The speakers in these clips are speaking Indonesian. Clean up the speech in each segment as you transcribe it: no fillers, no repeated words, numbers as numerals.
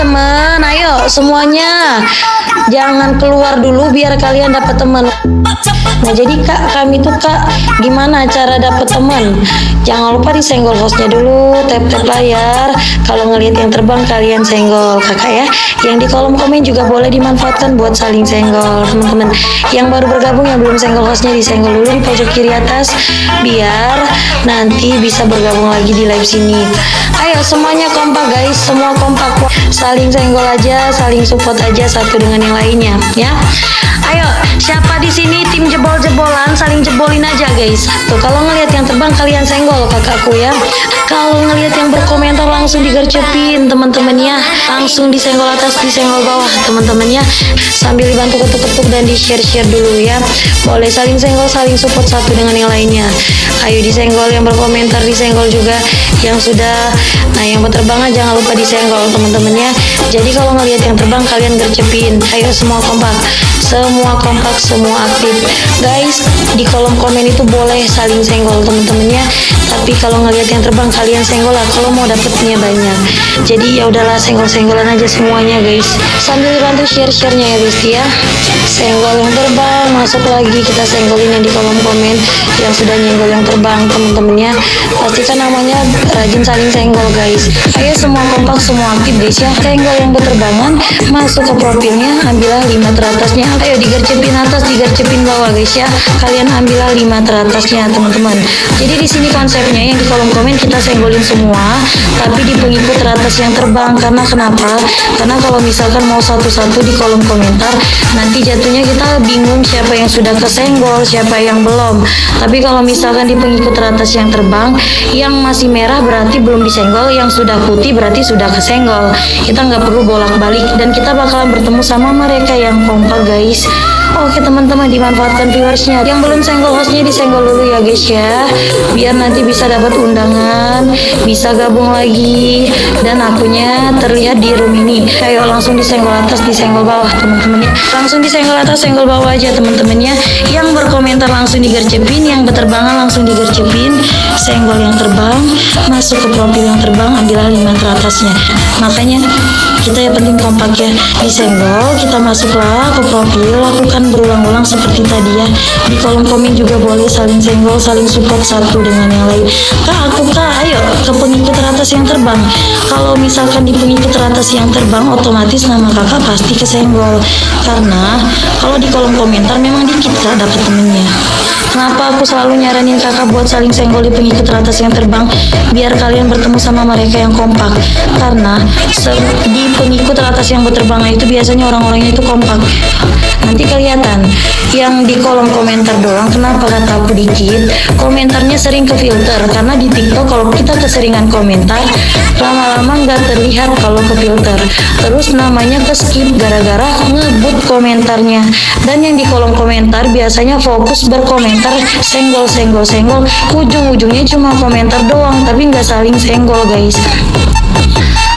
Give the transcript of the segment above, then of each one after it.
teman-teman, ayo semuanya jangan keluar dulu biar kalian dapat teman. Nah jadi kak, kami tuh kak, gimana cara dapat teman? Jangan lupa disenggol hostnya dulu, tap layar. Kalau ngelihat yang terbang kalian senggol kakak ya. Yang di kolom komen juga boleh dimanfaatkan buat saling senggol teman-teman. Yang baru bergabung yang belum senggol hostnya disenggol dulu di pojok kiri atas biar nanti bisa bergabung lagi di live sini. Ayo semuanya kompak guys, semua kompak, saling senggol aja, saling support aja satu dengan yang lainnya ya. Ayo siapa di sini tim jebol-jebolan, saling jebolin aja guys. Tuh kalau ngelihat yang terbang kalian senggol kakakku ya. Kalau ngelihat yang berkomentar langsung digercepin teman-teman ya. Langsung disenggol atas, disenggol bawah teman-teman ya. Sambil dibantu ketuk-ketuk dan di share dulu ya. Boleh saling senggol, saling support satu dengan yang lainnya. Ayo disenggol yang berkomentar, disenggol juga yang sudah. Nah yang berterbangan jangan lupa disenggol teman-teman ya. Jadi kalau ngelihat yang terbang kalian gercepin. Ayo semua kompak, semua kompak, semua aktif guys. Di kolom komen itu boleh saling senggol teman-teman ya. Tapi kalau ngelihat yang terbang kalian senggol lah kalau mau dapetnya banyak. Jadi ya udahlah senggol-senggolan aja semuanya guys. Sambil bantu share-nya ya guys ya. Senggol yang terbang, masuk lagi kita senggolin yang di kolom komen yang sudah nyenggol yang terbang teman-teman ya. Pastikan namanya rajin saling senggol guys. Ayo semua kompak, semua aktif guys ya. Senggol yang berterbangan, masuk ke profilnya, ambillah 5 teratasnya. Ayo digercepin atas, digercepin bawah guys ya. Kalian ambillah 5 teratasnya teman-teman. Jadi di sini konsepnya yang di kolom komen kita senggolin semua, tapi di pengikut teratas yang terbang. Karena kenapa? Karena kalau misalkan mau satu-satu di kolom komentar, nanti jatuhnya kita bingung siapa yang sudah kesenggol, siapa yang belum. Tapi kalau misalkan di pengikut teratas yang terbang, yang masih merah berarti belum disenggol, yang sudah putih berarti sudah kesenggol. Kita nggak perlu bolak-balik dan kita bakalan bertemu sama mereka yang kompak guys. Oke teman-teman, dimanfaatkan viewersnya. Yang belum senggol hostnya disenggol dulu ya guys ya, biar nanti bisa dapat undangan, bisa gabung lagi dan akunnya terlihat di room ini. Ayo langsung disenggol atas, disenggol bawah teman-teman ya. Langsung disenggol atas, senggol bawah aja teman-teman ya. Yang berkomentar langsung digercepin, yang berterbangan langsung digercepin. Senggol yang terbang, masuk ke profil yang terbang, ambillah 5 teratasnya. Makanya kita yang penting kompak ya. Disenggol, kita masuklah ke profil, lakukan berulang-ulang seperti tadi ya. Di kolom komen juga boleh saling senggol, saling support satu dengan yang lain. Kak aku kak, ayo ke pengikut teratas yang terbang. Kalau misalkan di pengikut teratas yang terbang, otomatis nama kakak pasti kesenggol. Karena kalau di kolom komentar memang dikit kak dapat temennya. Kenapa aku selalu nyaranin kakak buat saling senggol di pengikut teratas yang terbang? Biar kalian bertemu sama mereka yang kompak. Karena di pengikut teratas yang berterbangan itu biasanya orang-orangnya itu kompak. Nanti kelihatan yang di kolom komentar doang. Kenapa kata aku dikit? Komentarnya sering ke filter. Karena di TikTok kalau kita keseringan komentar, lama-lama nggak terlihat kalau ke filter. Terus namanya ke skip gara-gara ngebut komentarnya. Dan yang di kolom komentar biasanya fokus berkomentar senggol, ujung-ujungnya cuma komentar doang tapi nggak saling senggol guys.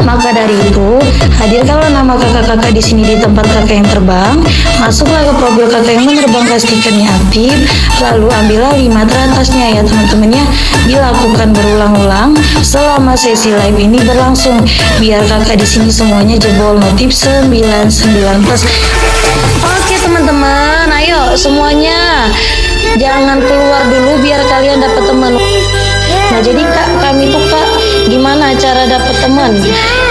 Maka dari itu, hadirkanlah nama kakak-kakak di sini di tempat kakak yang terbang. Masuklah ke profil kakak yang menerbangkan stikernya aktif, lalu ambillah 5 teratasnya ya teman-teman ya. Dilakukan berulang-ulang selama sesi live ini berlangsung, biar kakak di sini semuanya jebol notif 99+. Oke teman-teman, ayo semuanya jangan keluar dulu biar kalian dapat teman. Nah jadi kak, kami tuh kak, gimana cara dapat teman?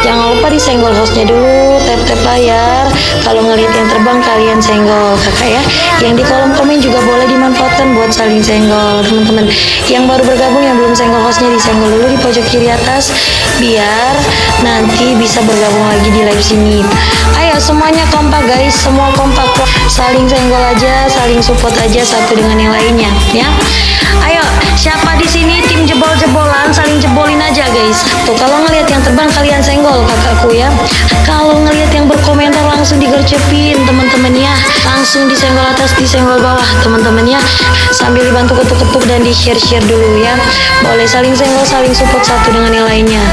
Jangan lupa disenggol hostnya dulu, tap layar. Kalau ngelihat yang terbang kalian senggol kakak ya. Yang di kolom komen juga boleh dimanfaatkan buat saling senggol teman-teman. Yang baru bergabung yang belum senggol hostnya disenggol dulu di pojok kiri atas biar nanti bisa bergabung lagi di live sini. Ayo semuanya kompak guys, semua kompak, saling senggol aja, saling support aja satu dengan yang lainnya ya. Ayo siapa di sini tim jebol-jebolan, saling jebolin aja guys. Tuh kalau ngelihat yang terbang kalian senggol kakakku ya. Kalau ngelihat yang berkomentar langsung digercepin teman-teman ya, langsung disenggol atas disenggol bawah teman-teman ya, sambil dibantu ketuk-ketuk dan di share dulu ya. Boleh saling senggol, saling support satu dengan yang lainnya.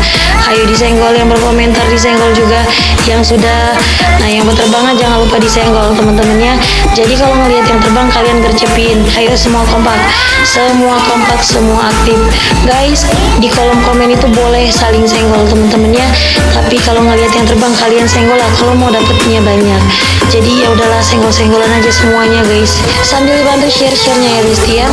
Ayo disenggol, yang berkomentar disenggol juga, yang sudah yang berterbangan jangan lupa disenggol teman-teman ya. Jadi kalau ngelihat yang terbang kalian gercepin. Ayo semua kompak, semua aktif guys. Di kolom komen itu boleh saling senggol teman-teman ya, tapi kalau ngelihat yang terbang kalian senggol lah kalau mau dapetnya banyak. Jadi ya udahlah, senggol-senggolan aja semuanya guys, sambil bantu share-nya ya guys ya.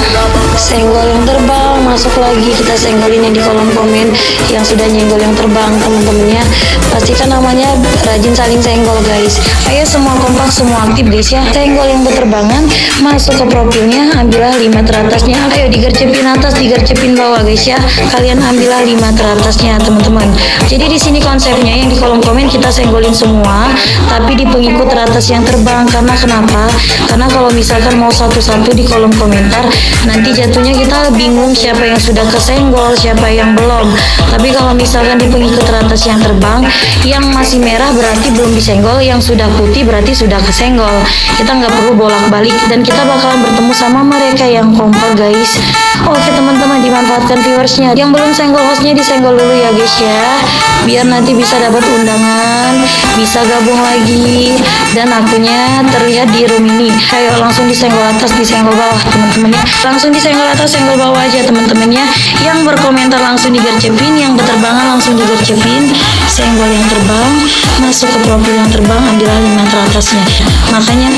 Senggol yang terbang masuk lagi, kita senggolin yang di kolom komen yang sudah nyenggol yang terbang teman-teman ya. Pastikan namanya rajin saling senggol guys. Ayo semua kompak, semua aktif guys ya. Senggol yang berterbangan masuk ke profilnya, ambillah 5 teratasnya. Ayo digercepin atas, digercepin bawah guys ya. Kalian ambillah 5 teratasnya teman-teman. Jadi di sini konsepnya yang di kolom komen kita senggolin semua, tapi di pengikut teratas yang terbang. Karena kenapa? Karena kalau misalkan mau satu-satu di kolom komentar, nanti jatuhnya kita bingung siapa yang sudah kesenggol, siapa yang belum. Tapi kalau misalkan di pengikut teratas yang terbang, yang masih merah berarti belum disenggol, yang sudah putih berarti sudah kesenggol. Kita nggak perlu bolak-balik dan kita bakalan bertemu sama mereka yang kompak guys. Oke teman-teman, dimanfaatkan viewersnya. Yang belum senggol hostnya disenggol dulu ya guys ya, biar nanti bisa dapat undangan, bisa gabung lagi, dan akunnya terlihat di room ini. Ayo langsung disenggol atas, disenggol bawah teman-teman ya. Langsung disenggol atas, senggol bawah aja teman-teman ya. Yang berkomentar langsung digercepin, yang berterbangan langsung digercepin. Senggol yang terbang masuk ke profil yang terbang, ambillah 5 teratasnya. Makanya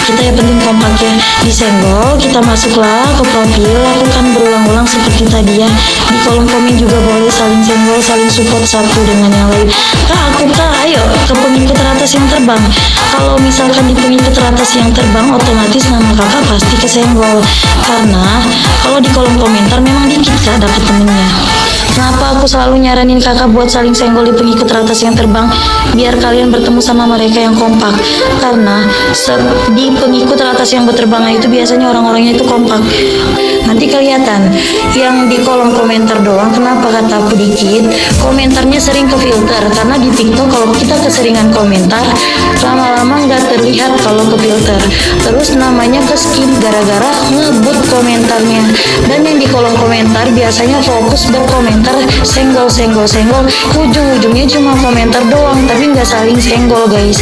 kita yang penting kompak ya, disenggol, kita masuklah ke profil, lakukan berulang-ulang seperti tadi ya. Di kolom komen juga boleh saling senggol, saling support satu dengan yang lain. Ayo ke pengikut teratas yang terbang. Kalau misalkan di pengikut teratas yang terbang, otomatis nama kakak pasti kesenggol. Karena kalau di kolom komentar memang dikit kak dapat temennya. Kenapa aku selalu nyaranin kakak buat saling senggol di pengikut teratas yang terbang? Biar kalian bertemu sama mereka yang kompak. Karena di pengikut teratas yang berterbangan itu biasanya orang-orangnya itu kompak. Nanti kelihatan yang di kolom komentar doang. Kenapa kata aku dikit? Komentarnya sering ke filter. Karena di TikTok kalau kita keseringan komentar, lama-lama nggak terlihat kalau ke filter. Terus namanya ke skip gara-gara ngebut komentarnya. Dan yang di kolom komentar biasanya fokus berkomentar senggol, ujung-ujungnya cuma komentar doang, tapi nggak saling senggol guys.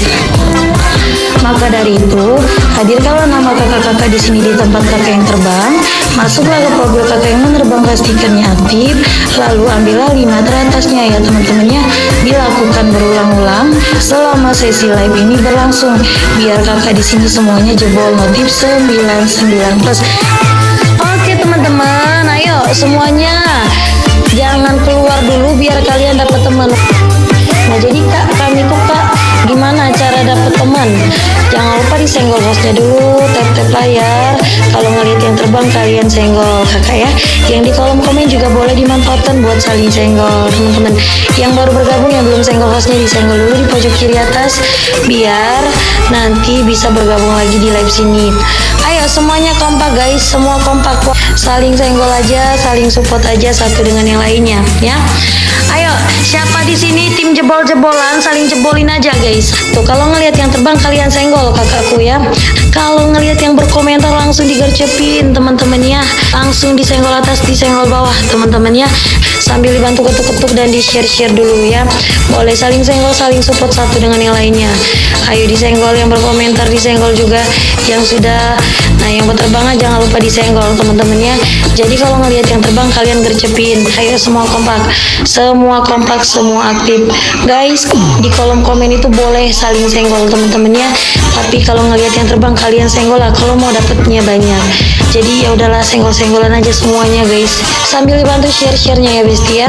Maka dari itu, hadirkanlah nama kakak-kakak di sini di tempat kakak yang terbang. Masuklah ke profil kakak yang menerbangkan stikernya aktif, lalu ambillah 5 teratasnya ya teman-teman ya. Dilakukan berulang-ulang selama sesi live ini berlangsung, biar kakak di sini semuanya jebol notif 99 plus. Oke teman-teman, ayo semuanya jangan keluar dulu biar kalian dapat teman. Nah jadi kak, kami tuh kak gimana cara dapat teman? Jangan lupa disenggol hostnya dulu, tap layar. Kalau ngeliat yang terbang kalian senggol kakak ya. Yang di kolom komen juga boleh dimanfaatkan buat saling senggol teman-teman. Yang baru bergabung yang belum senggol hostnya disenggol dulu di pojok kiri atas, biar nanti bisa bergabung lagi di live sini. Ayo semuanya kompak guys, semua kompak, saling senggol aja, saling support aja satu dengan yang lainnya ya. Ayo siapa di sini tim jebol-jebolan, saling jebolin aja guys. Tuh kalau ngelihat yang terbang kalian senggol kakakku ya. Kalau ngelihat yang berkomentar langsung digercepin teman-teman ya. Langsung disenggol atas, disenggol bawah teman-teman ya. Sambil dibantu ketuk-ketuk dan di share dulu ya. Boleh saling senggol, saling support satu dengan yang lainnya. Ayo disenggol, yang berkomentar disenggol juga, yang sudah yang berterbangan jangan lupa disenggol teman-teman ya. Jadi kalau ngelihat yang terbang kalian gercepin. Ayo semua kompak, semua aktif guys. Di kolom komen itu boleh saling senggol teman-teman ya, tapi kalau ngelihat yang terbang kalian senggol lah kalau mau dapetnya banyak. Jadi ya udahlah, senggol-senggolan aja semuanya guys, sambil dibantu share-nya ya besti ya.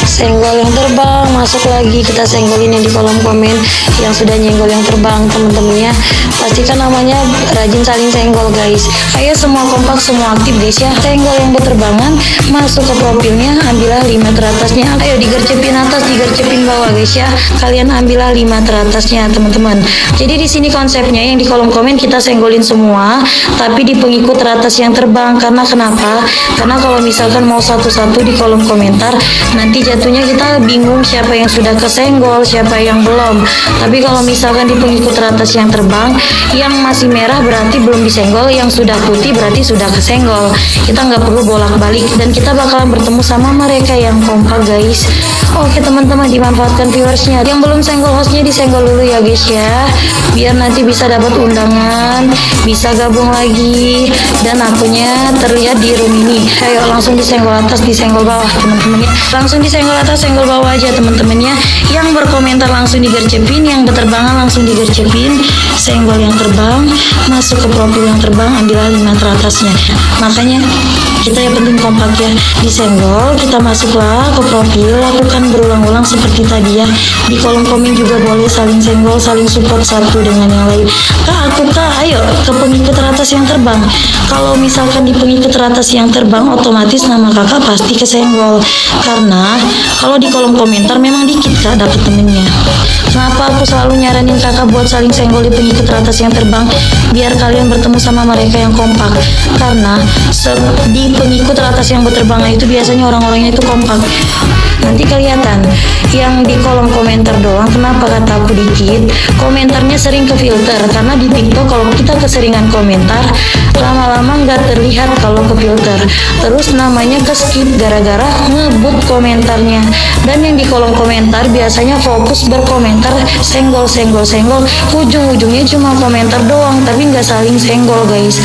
Senggol yang terbang masuk lagi, kita senggolin yang di kolom komen yang sudah nyenggol yang terbang teman-teman ya. Pastikan namanya rajin saling senggol guys. Ayo semua kompak, semua aktif guys ya. Senggol yang berterbangan masuk ke profilnya, ambillah 5 teratasnya. Ayo digercepin atas, digercepin bawah guys ya. Kalian ambillah 5 teratasnya teman-teman. Jadi di sini konsepnya yang di kolom komen kita senggolin semua, tapi di pengikut teratas yang terbang. Karena kenapa? Karena kalau misalkan mau satu-satu di kolom komentar, nanti jatuh jatuhnya kita bingung siapa yang sudah kesenggol, siapa yang belum. Tapi kalau misalkan di pengikut teratas yang terbang, yang masih merah berarti belum disenggol, yang sudah putih berarti sudah kesenggol. Kita nggak perlu bolak-balik dan kita bakalan bertemu sama mereka yang kompak guys. Oke teman-teman, dimanfaatkan viewersnya. Yang belum senggol hostnya disenggol dulu ya guys ya, biar nanti bisa dapat undangan, bisa gabung lagi, dan akunnya terlihat di room ini. Ayo langsung disenggol atas, disenggol bawah teman-teman ya. Langsung disenggol atas, senggol bawah aja teman-teman ya. Yang berkomentar langsung digercepin, yang berterbangan langsung digercepin. Senggol yang terbang, masuk ke profil yang terbang, ambillah 5 teratasnya. Makanya kita yang penting kompak ya. Disenggol, kita masuklah ke profil, lakukan berulang-ulang seperti tadi ya. Di kolom komen juga boleh saling senggol, saling support satu dengan yang lain. Kak, aku kak, ayo ke pengikut teratas yang terbang. Kalau misalkan di pengikut teratas yang terbang, otomatis nama kakak pasti kesenggol. Karena kalau di kolom komentar memang dikit kak dapat temennya. Kenapa aku selalu nyaranin kakak buat saling senggol di pengikut teratas yang terbang? Biar kalian bertemu sama mereka yang kompak. Karena di pengikut teratas yang berterbangan itu biasanya orang-orangnya itu kompak. Nanti kelihatan yang di kolom komentar doang. Kenapa kata aku dikit? Komentarnya sering ke filter, karena di TikTok kalau kita keseringan komentar, lama-lama nggak terlihat kalau ke filter. Terus namanya ke skip gara-gara ngebut komentarnya. Dan yang di kolom komentar biasanya fokus berkomentar senggol. Ujung-ujungnya cuma komentar doang, tapi nggak saling senggol guys.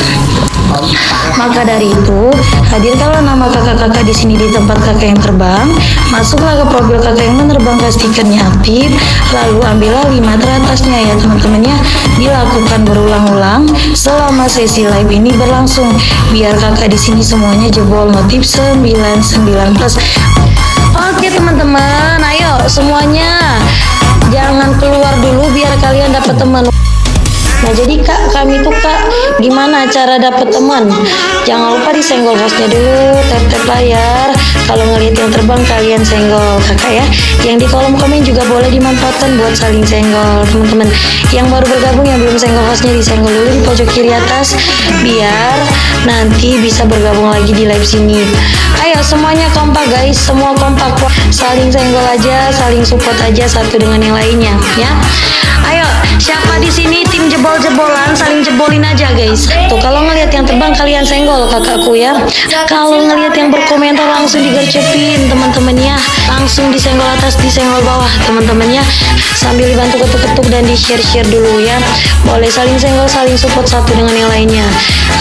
Maka dari itu, hadirkanlah nama kakak-kakak di sini di tempat kakak yang terbang. Masuklah ke profil kakak yang menerbangkan stikernya aktif, lalu ambillah 5 teratasnya ya teman-teman ya. Dilakukan berulang-ulang selama sesi live ini berlangsung, biar kakak di sini semuanya jebol notif 99 plus. Oke teman-teman, ayo semuanya jangan keluar dulu biar kalian dapat teman. Nah jadi kak, kami tuh kak, gimana cara dapet teman? Jangan lupa disenggol hostnya dulu, tap layar. Kalau ngelihat yang terbang kalian senggol kakak ya. Yang di kolom komen juga boleh dimanfaatkan buat saling senggol teman-teman. Yang baru bergabung yang belum senggol hostnya disenggol dulu di pojok kiri atas, biar nanti bisa bergabung lagi di live sini. Ayo semuanya kompak guys, semua kompak, saling senggol aja, saling support aja satu dengan yang lainnya ya. Ayo, siapa di sini tim jebol-jebolan, saling jebolin aja guys. Tuh kalau ngelihat yang terbang kalian senggol kakakku ya. Kalau ngelihat yang berkomentar langsung digercepin teman-teman ya. Langsung disenggol atas, disenggol bawah teman-teman ya. Sambil dibantu ketuk-ketuk dan di-share dulu ya. Boleh saling senggol, saling support satu dengan yang lainnya.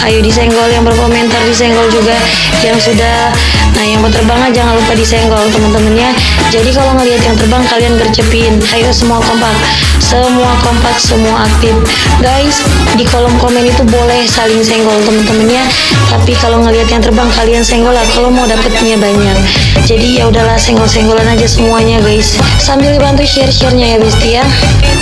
Ayo disenggol, yang berkomentar disenggol juga. Yang sudah, nah yang berterbangan jangan lupa disenggol teman-teman ya. Jadi kalau ngelihat yang terbang kalian gercepin. Ayo semua kompak, semua kompak, semua aktif guys. Di kolom komen itu boleh saling senggol teman-teman ya. Tapi kalau ngelihat yang terbang kalian senggol lah kalau mau dapetnya banyak. Jadi ya udahlah, senggol-senggolan aja semuanya guys. Sambil dibantu share-nya ya besti ya.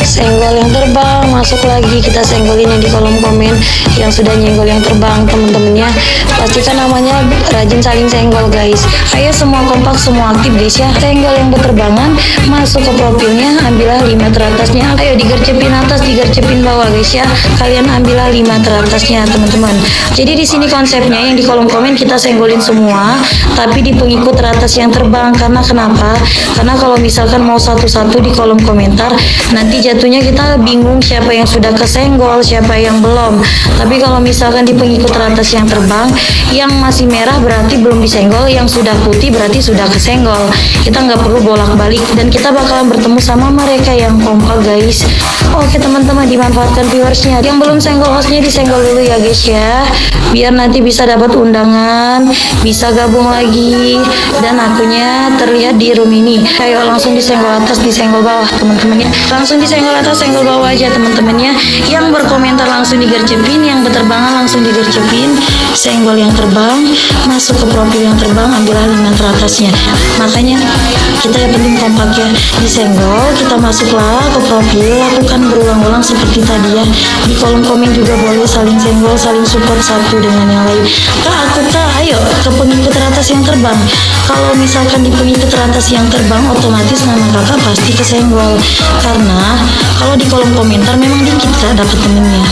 Senggol yang terbang, masuk lagi kita senggolin yang di kolom komen yang sudah nyenggol yang terbang teman-teman ya. Pastikan namanya rajin saling senggol guys. Ayo semua kompak, semua aktif guys ya. Senggol yang berterbangan, masuk ke profilnya, ambillah 5 teratasnya. Ayo digercepin atas, digercepin bawah guys ya. Kalian ambillah 5 teratasnya teman-teman. Jadi di sini konsepnya yang di kolom komen kita senggolin semua, tapi di pengikut teratas yang terbang. Karena kenapa? Karena kalau misalkan mau satu-satu di kolom komentar, nanti jatuhnya kita bingung siapa yang sudah kesenggol, siapa yang belum. Tapi kalau misalkan di pengikut teratas yang terbang, yang masih merah berarti belum disenggol, yang sudah putih berarti sudah kesenggol. Kita nggak perlu bolak-balik dan kita bakalan bertemu sama mereka yang kompak guys. Oke teman-teman, dimanfaatkan viewersnya. Yang belum senggol hostnya disenggol dulu ya guys ya, biar nanti bisa dapat undangan, bisa gabung lagi, dan akunnya terlihat di room ini. Ayo langsung disenggol atas, disenggol bawah teman-teman ya. Langsung disenggol atas, senggol bawah aja teman-teman ya. Yang berkomentar langsung digercepin, yang berterbangan langsung digercepin. Senggol yang terbang, masuk ke profil yang terbang, ambillah 5 teratasnya. Makanya kita yang penting kompak ya. Disenggol, kita masuklah ke profil, lakukan berulang-ulang seperti tadi ya. Di kolom komen juga boleh saling senggol, saling support satu dengan yang lain. Kak, aku kak, ayo ke pengikut teratas yang terbang. Kalau misalkan di pengikut teratas yang terbang, otomatis nama kakak pasti kesenggol. Karena kalau di kolom komentar memang dikit kak dapat temennya.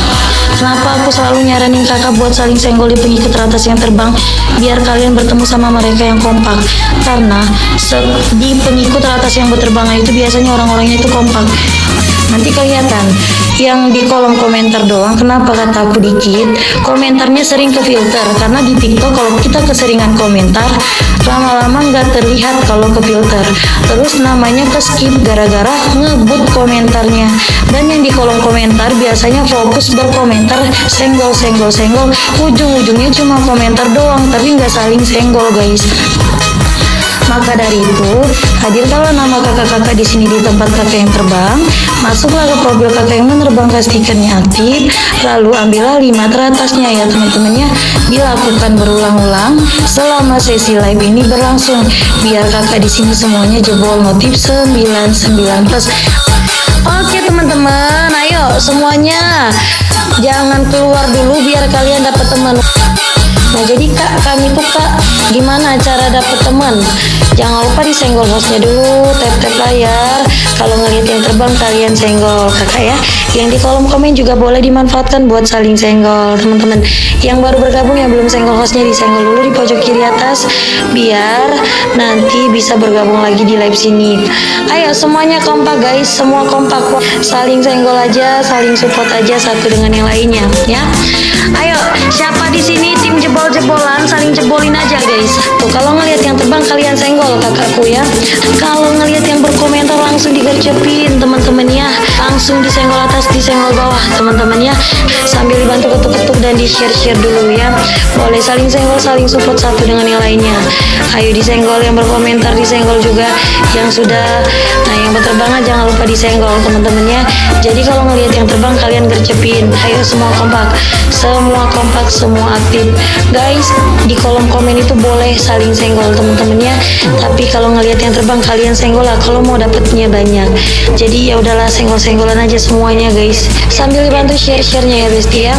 Kenapa aku selalu nyaranin kakak buat saling senggol di pengikut teratas yang terbang, biar kalian bertemu sama mereka yang kompak. Karena di pengikut teratas yang berterbangan itu biasanya orang-orangnya itu kompak. Nanti kelihatan yang di kolom komentar doang. Kenapa kata aku dikit? Komentarnya sering ke filter, karena di TikTok kalau kita keseringan komentar, lama-lama nggak terlihat kalau ke filter. Terus namanya ke skip gara-gara ngebut komentarnya. Dan yang di kolom komentar biasanya fokus berkomentar senggol, ujung-ujungnya cuma komentar doang, tapi nggak saling senggol guys. Maka dari itu, hadirkanlah nama kakak-kakak di sini di tempat kakak yang terbang. Masuklah ke profil kakak yang menerbangkan stikernya aktif, lalu ambillah 5 teratasnya ya teman-temannya. Dilakukan berulang-ulang selama sesi live ini berlangsung, biar kakak di sini semuanya jebol notif 99 plus. Oke teman-teman, ayo semuanya jangan keluar dulu biar kalian dapat teman. Nah jadi kak, kami tuh kak, gimana cara dapet teman? Jangan lupa disenggol hostnya dulu, tap layar. Kalau ngeliat yang terbang kalian senggol kakak ya. Yang di kolom komen juga boleh dimanfaatkan buat saling senggol teman-teman. Yang baru bergabung yang belum senggol hostnya disenggol dulu di pojok kiri atas, biar nanti bisa bergabung lagi di live sini. Ayo semuanya kompak guys, semua kompak, saling senggol aja, saling support aja satu dengan yang lainnya ya. Ayo siapa di sini tim jebol-jebolan, saling jebolin aja guys. Tuh kalau ngelihat yang terbang kalian senggol kakakku ya. Kalau ngelihat yang berkomentar langsung digercepin teman-teman ya. Langsung disenggol atas, disenggol bawah teman-teman ya. Sambil dibantu ketuk-ketuk dan di share-share dulu ya. Boleh saling senggol, saling support satu dengan yang lainnya. Ayo disenggol yang berkomentar, disenggol juga yang sudah. Nah yang berterbangan jangan lupa disenggol teman-teman ya. Jadi kalau ngelihat yang terbang kalian gercepin. Ayo semua kompak, semua aktif guys. Di kolom komen itu boleh saling senggol teman-teman ya. Tapi kalau ngelihat yang terbang kalian senggol lah kalau mau dapetnya banyak. Jadi ya udahlah senggol-senggolan aja semuanya guys. Sambil dibantu share-sharenya ya besti ya.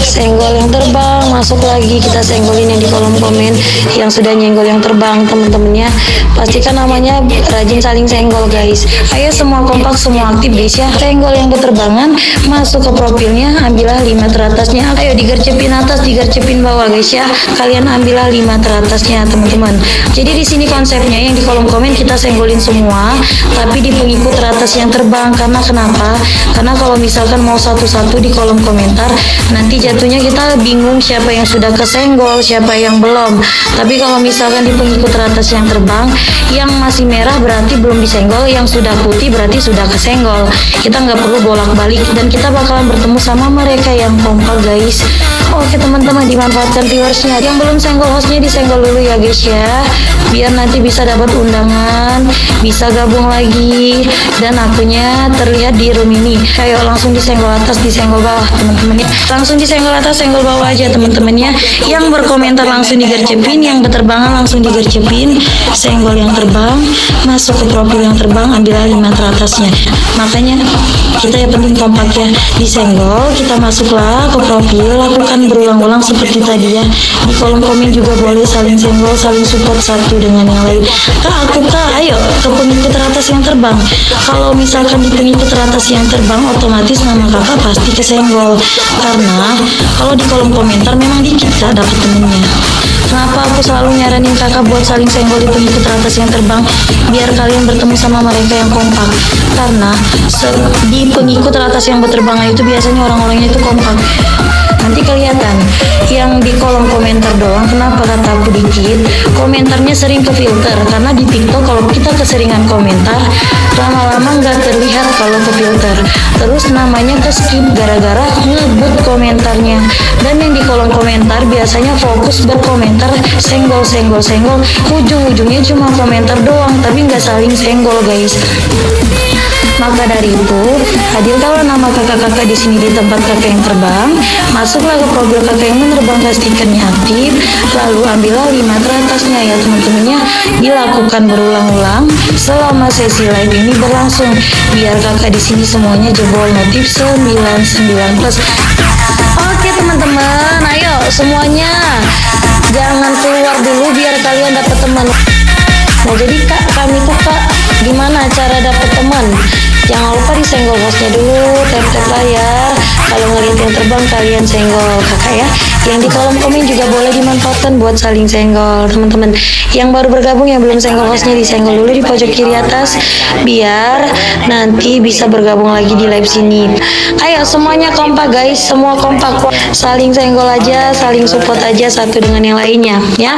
Senggol yang terbang, masuk lagi kita senggolin yang di kolom komen yang sudah nyenggol yang terbang teman-teman ya. Pastikan namanya rajin saling senggol guys. Ayo semua kompak, semua aktif guys ya. Senggol yang berterbangan, masuk ke profilnya, ambillah 5 teratasnya. Ayo digercepin atas, digercepin bawah guys ya. Kalian ambillah 5 teratasnya teman-teman. Jadi di sini konsepnya yang di kolom komen kita senggolin semua, tapi di pengikut teratas yang terbang. Karena kenapa? Karena kalau misalkan mau satu-satu di kolom komentar, nanti jatuhnya kita bingung siapa yang sudah kesenggol, siapa yang belum. Tapi kalau misalkan di pengikut teratas yang terbang, yang masih merah berarti belum disenggol, yang sudah putih berarti sudah kesenggol. Kita nggak perlu bolak-balik dan kita bakalan bertemu sama mereka yang kompak guys. Oke teman-teman, dimanfaatkan viewersnya. Yang belum senggol hostnya disenggol dulu ya guys ya, biar nanti bisa dapat undangan, bisa gabung lagi dan akunnya terlihat di room ini. Ayo langsung disenggol atas, disenggol bawah teman-teman ya. Langsung disenggol atas, senggol bawah aja teman-teman ya. Yang berkomentar langsung digercepin, yang berterbangan langsung digercepin. Senggol yang terbang, masuk ke profil yang terbang, ambillah 5 teratasnya. Makanya kita yang penting kompak ya. Disenggol, kita masuklah ke profil, lakukan berulang-ulang seperti tadi ya. Di kolom komen juga boleh saling senggol, saling support satu dengan yang lain. Kak aku kak, ayo ke pengikut teratas yang terbang. Kalau misalkan di pengikut teratas yang terbang, otomatis nama kakak pasti kesenggol. Karena kalau di kolom komentar memang dikit kak dapat temennya. Kenapa aku selalu nyaranin kakak buat saling senggol di pengikut teratas yang terbang, biar kalian bertemu sama mereka yang kompak. Karena di pengikut teratas yang berterbangan itu biasanya orang-orangnya itu kompak. Nanti kelihatan yang di kolom komentar doang. Kenapa kata aku dikit? Komentarnya sering ke filter, karena di TikTok kalau kita keseringan komentar, lama-lama nggak terlihat kalau ke filter. Terus namanya ke skip gara-gara ngebut komentarnya. Dan yang di kolom komentar biasanya fokus berkomentar senggol, ujung-ujungnya cuma komentar doang, tapi nggak saling senggol guys. Maka dari itu, hadirkanlah nama kakak-kakak di sini di tempat kakak yang terbang. Masuklah ke profil kakak yang menerbangkan stikernya aktif, lalu ambillah 5 teratasnya ya teman-teman ya. Dilakukan berulang-ulang selama sesi live ini berlangsung, biar kakak di sini semuanya jebol notif 99 plus. Oke teman-teman, ayo semuanya jangan keluar dulu biar kalian dapat teman. Nah jadi kak, kami tuh kak, gimana cara dapet teman? Jangan lupa disenggol hostnya dulu, tap-tap layar. Kalau ngeliat yang terbang kalian senggol kakak ya. Yang di kolom komen juga boleh dimanfaatkan buat saling senggol teman-teman. Yang baru bergabung yang belum senggol hostnya disenggol dulu di pojok kiri atas biar nanti bisa bergabung lagi di live sini. Ayo semuanya kompak guys, semua kompak, saling senggol aja, saling support aja satu dengan yang lainnya ya.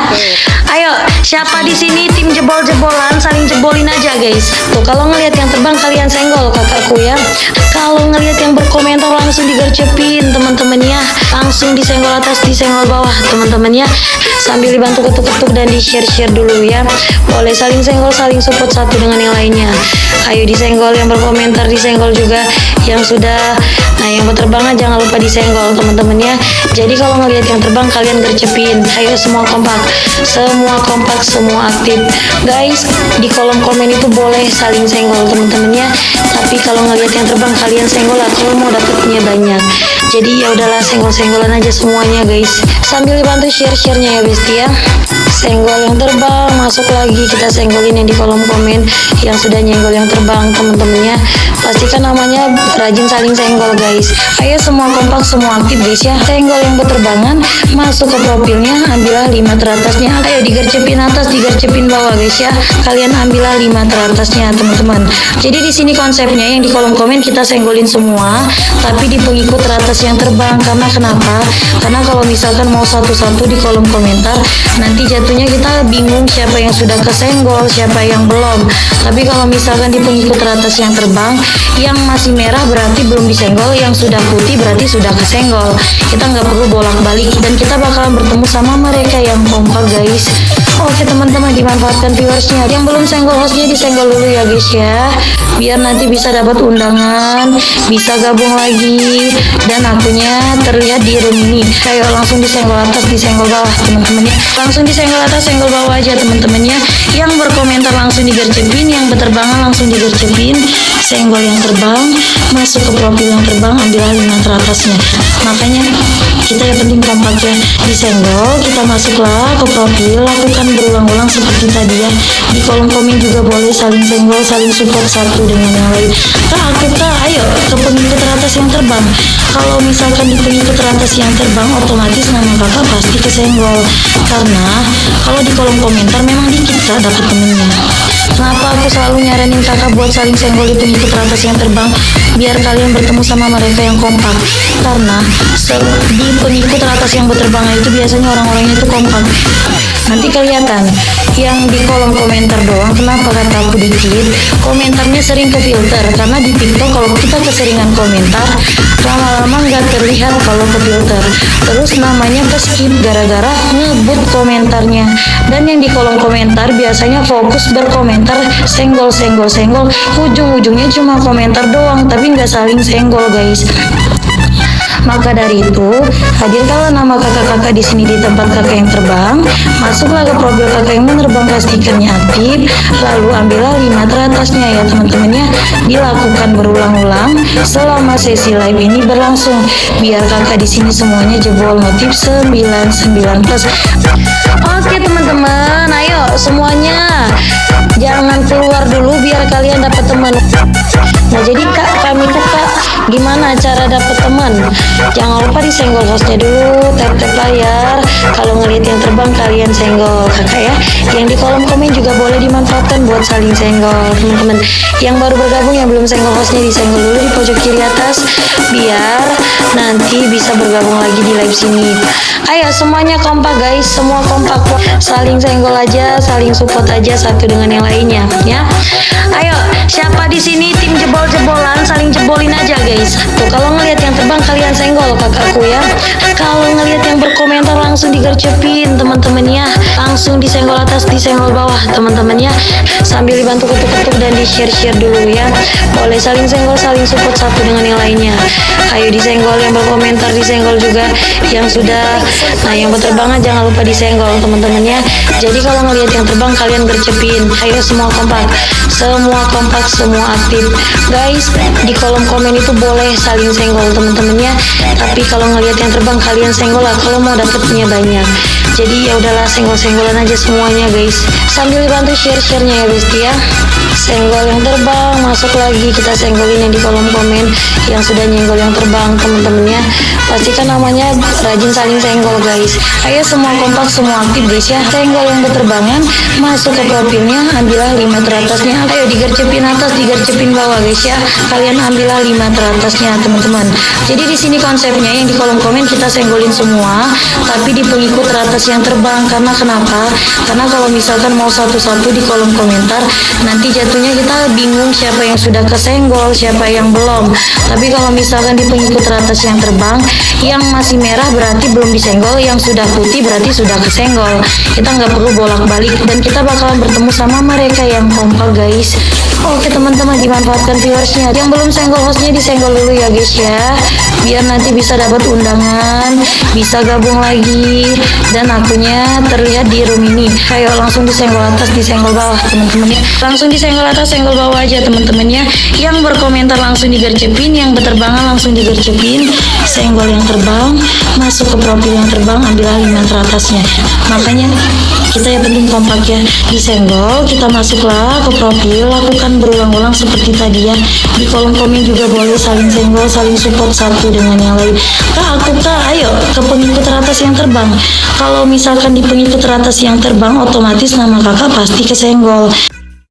Ayo siapa di sini tim jebol-jebolan, saling jebolin aja guys. Tuh kalau ngelihat yang terbang kalian senggol kakakku ya. Kalau ngelihat yang berkomentar langsung digercepin teman-teman ya. Langsung disenggol atas, disenggol bawah teman-teman ya. Sambil dibantu ketuk-ketuk dan di share-share dulu ya. Boleh saling senggol, saling support satu dengan yang lainnya. Ayo disenggol yang berkomentar, disenggol juga yang sudah. Nah yang berterbangan jangan lupa disenggol teman-teman ya. Jadi kalau ngelihat yang terbang kalian gercepin. Ayo semua kompak, semua kompak, semua aktif guys. Di kolom komen itu boleh saling senggol teman-teman ya. Tapi kalau ngelihat yang terbang kalian senggol lah kalau mau dapetnya banyak. Jadi ya udahlah senggol-senggolan aja semuanya guys. Sambil dibantu share-sharenya ya besti ya. Senggol yang terbang masuk lagi, kita senggolin yang di kolom komen yang sudah nyenggol yang terbang teman-temannya. Pastikan namanya rajin saling senggol guys. Ayo semua kompak, semua aktif guys ya. Senggol yang berterbangan masuk ke profilnya, ambillah 5 teratasnya. Ayo digercepin atas, digercepin bawah guys ya. Kalian ambillah 5 teratasnya teman-teman. Jadi di sini konsepnya yang di kolom komen kita senggolin semua, tapi di pengikut teratas yang terbang. Karena kenapa? Karena kalau misalkan mau satu-satu di kolom komentar, nanti jatuhnya kita bingung siapa yang sudah kesenggol, siapa yang belum. Tapi kalau misalkan di pengikut teratas yang terbang, yang masih merah berarti belum disenggol, yang sudah putih berarti sudah kesenggol. Kita nggak perlu bolak-balik dan kita bakalan bertemu sama mereka yang kompak guys. Oke teman-teman, dimanfaatkan viewersnya. Yang belum senggol hostnya disenggol dulu ya guys ya, biar nanti bisa dapat undangan, bisa gabung lagi dan akunnya terlihat di room ini. Ayo langsung disenggol atas, disenggol bawah teman-temannya. Langsung disenggol atas, senggol bawah aja teman-temannya. Yang berkomentar langsung digercepin, yang berterbangan langsung digercepin. Senggol yang terbang masuk ke profil yang terbang, ambillah 5 teratasnya. Makanya kita yang penting kompak ya. Disenggol, kita masuklah ke profil, lakukan berulang-ulang seperti tadi ya. Di kolom komen juga boleh saling senggol, saling support satu dengan yang lain. Kak aku kak, ayo ke pengikut teratas yang terbang. Kalau misalkan di pengikut teratas yang terbang, otomatis nama kakak pasti kesenggol. Karena kalau di kolom komentar memang dikit kak dapat temennya. Kenapa aku selalu nyaranin kakak buat saling senggol di pengikut teratas yang terbang? Biar kalian bertemu sama mereka yang kompak. Karena di pengikut teratas yang berterbangan itu biasanya orang-orangnya itu kompak. Nanti kelihatan yang di kolom komentar doang. Kenapa kata aku dikit? Komentarnya sering ke filter. Karena di TikTok kalau kita keseringan komentar, lama-lama nggak terlihat kalau ke filter. Terus namanya ke skip gara-gara ngebut komentarnya. Dan yang di kolom komentar biasanya fokus berkomentar senggol, ujung-ujungnya cuma komentar doang tapi nggak saling senggol guys. Maka dari itu, hadirkanlah nama kakak-kakak di sini di tempat kakak yang terbang. Masuklah ke profil kakak yang menerbang, pastikannya aktif. Lalu ambillah 5 teratasnya ya teman-teman ya. Dilakukan berulang-ulang selama sesi live ini berlangsung. Biar kakak di sini semuanya jebol notif 99 plus. Oke teman-teman, ayo semuanya jangan keluar dulu biar kalian dapat teman. Nah jadi kak, kami tuh kak gimana cara dapat teman? Jangan lupa disenggol hostnya dulu, tap-tap layar. Kalau ngeliat yang terbang kalian senggol kakak ya. Yang di kolom komen juga boleh dimanfaatkan buat saling senggol teman-teman. Yang baru bergabung yang belum senggol hostnya disenggol dulu di pojok kiri atas biar nanti bisa bergabung lagi di live sini. Ayo semuanya kompak guys, semua kompak, saling senggol aja, saling support aja satu dengan yang lainnya ya. Ayo siapa di sini tim jebol-jebolan, saling jebolin aja guys. Tuh kalau ngelihat yang terbang kalian senggol kakakku ya. Kalau ngelihat yang berkomentar langsung digercepin teman-temannya, langsung disenggol atas, disenggol bawah teman-temannya. Sambil dibantu ketuk-ketuk dan di share-share dulu ya. Boleh saling senggol, saling support satu dengan yang lainnya. Ayo disenggol yang berkomentar, disenggol juga yang sudah. Nah yang berterbangan jangan lupa disenggol teman-temannya. Jadi kalau ngelihat yang terbang kalian gercepin. Ayo semua kompak, semua kompak, semua aktif guys. Di kolom komen itu boleh saling senggol teman-teman. teman-temannya. Tapi kalau ngelihat yang terbang kalian senggol lah kalau mau dapetnya banyak. Jadi ya udahlah, senggol-senggolan aja semuanya guys, sambil bantu share-sharenya ya guys ya. Senggol yang terbang masuk lagi, kita senggolin yang di kolom komen yang sudah nyenggol yang terbang teman-temannya. Pastikan namanya rajin saling senggol guys. Ayo semua kompak, semua aktif guys ya. Senggol yang berterbangan masuk ke profilnya, ambillah 5 teratasnya. Ayo digercepin atas, digercepin bawah guys ya. Kalian ambillah 5 teratasnya teman-teman. Jadi di sini konsepnya yang di kolom komen kita senggolin semua, tapi di pengikut teratas yang terbang. Karena kenapa? Karena kalau misalkan mau satu-satu di kolom komentar, nanti jatuhnya kita bingung siapa yang sudah kesenggol, siapa yang belum. Tapi kalau misalkan di pengikut teratas yang terbang, yang masih merah berarti belum disenggol, yang sudah putih berarti sudah kesenggol. Kita nggak perlu bolak-balik dan kita bakalan bertemu sama mereka yang kompak guys. Oke teman-teman, dimanfaatkan viewersnya. Yang belum senggol hostnya disenggol dulu ya guys ya, biar nanti bisa dapat undangan, bisa gabung lagi, dan akunnya terlihat di room ini. Ayo langsung disenggol atas, disenggol bawah teman-teman ya. Langsung disenggol atas, senggol bawah aja teman-teman ya. Yang berkomentar langsung digercepin, yang berterbangan langsung digercepin. Senggol yang terbang masuk ke profil yang terbang, ambillah 5 teratasnya. Makanya kita yang penting kompak ya. Disenggol, kita masuklah ke profil, lakukan berulang-ulang seperti tadi ya. Di kolom komen juga boleh saling senggol, saling support satu dengan yang lain. Kak, aku kak, ayo ke pengikut teratas yang terbang. Kalau misalkan di pengikut teratas yang terbang, otomatis nama kakak pasti kesenggol.